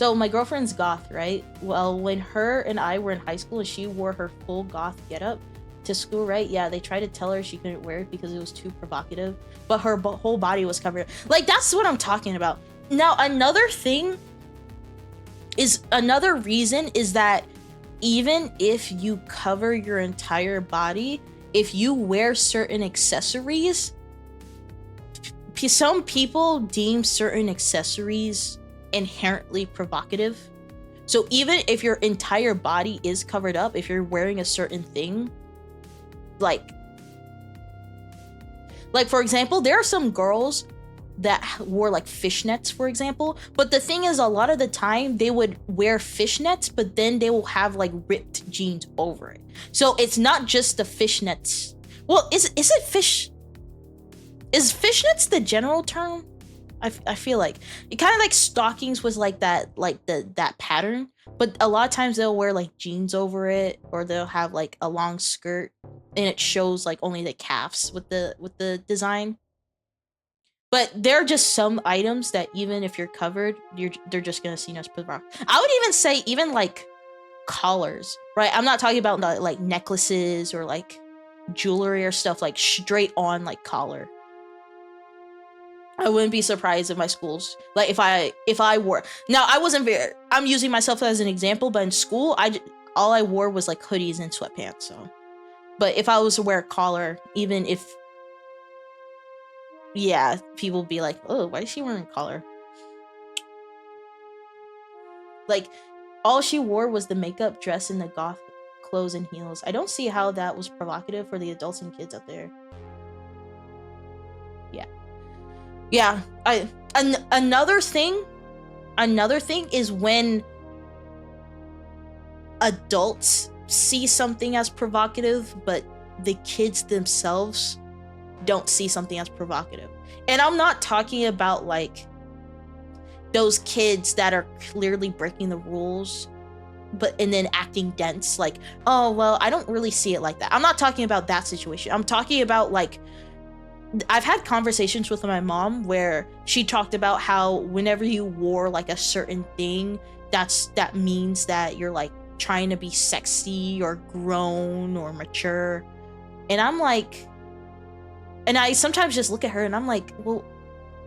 So my girlfriend's goth, right? Well, when her and I were in high school and she wore her full goth getup to school, right? Yeah, they tried to tell her she couldn't wear it because it was too provocative, but her whole body was covered. Like, that's what I'm talking about. Now, another reason is that even if you cover your entire body, if you wear certain accessories, some people deem certain accessories inherently provocative. So even if your entire body is covered up, if you're wearing a certain thing, like for example, there are some girls that wore like fishnets, for example, but the thing is, a lot of the time they would wear fishnets, but then they will have like ripped jeans over it. So it's not just the fishnets. Well, is fishnets the general term? I feel like it kind of like stockings was like that, like that pattern, but a lot of times they'll wear like jeans over it, or they'll have like a long skirt and it shows like only the calves with the design. But there are just some items that even if you're covered, they're just gonna see as provocative. I would even say even like collars, right? I'm not talking about like necklaces or like jewelry or stuff, like straight on like collar. I wouldn't be surprised if my schools, like if I wore, now I wasn't very, I'm using myself as an example, but in school all I wore was like hoodies and sweatpants. So, but if I was to wear a collar, even if, yeah, people would be like, oh, why is she wearing a collar? Like, all she wore was the makeup, dress, and the goth clothes and heels. I don't see how that was provocative for the adults and kids out there. Yeah, another thing is when adults see something as provocative, but the kids themselves don't see something as provocative. And I'm not talking about like those kids that are clearly breaking the rules, and then acting dense, like, oh, well, I don't really see it like that. I'm not talking about that situation. I'm talking about like, I've had conversations with my mom where she talked about how whenever you wore like a certain thing, that means that you're like trying to be sexy or grown or mature. And I'm like, and I sometimes just look at her and I'm like, well,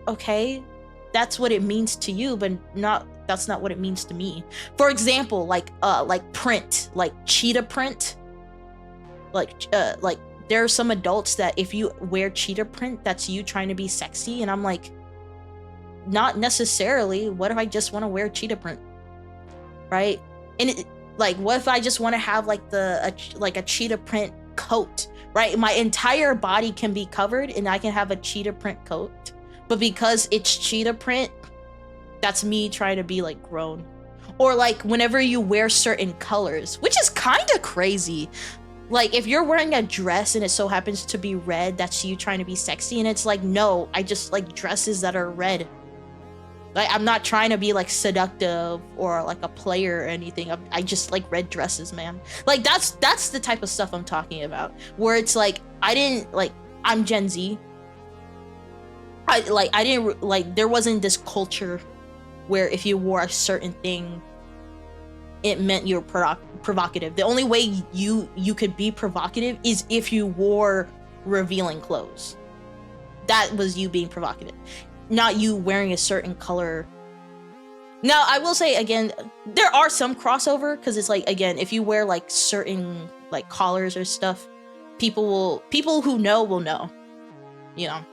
okay, that's what it means to you, but that's not what it means to me. For example, like print, like cheetah print, like there are some adults that if you wear cheetah print, that's you trying to be sexy. And I'm like, not necessarily. What if I just want to wear cheetah print? Right? And like, what if I just want to have like a cheetah print coat, right? My entire body can be covered and I can have a cheetah print coat. But because it's cheetah print, that's me trying to be like grown. Or like whenever you wear certain colors, which is kind of crazy. Like, if you're wearing a dress and it so happens to be red, that's you trying to be sexy. And it's like, no, I just like dresses that are red. Like, I'm not trying to be like seductive or like a player or anything. I just like red dresses, man. Like, that's the type of stuff I'm talking about. Where it's like, I'm Gen Z. There wasn't this culture where if you wore a certain thing, it meant you're provocative. The only way you could be provocative is if you wore revealing clothes. That was you being provocative, not you wearing a certain color. Now, I will say again, there are some crossover, because it's like, again, if you wear like certain like collars or stuff, people who know will know, you know.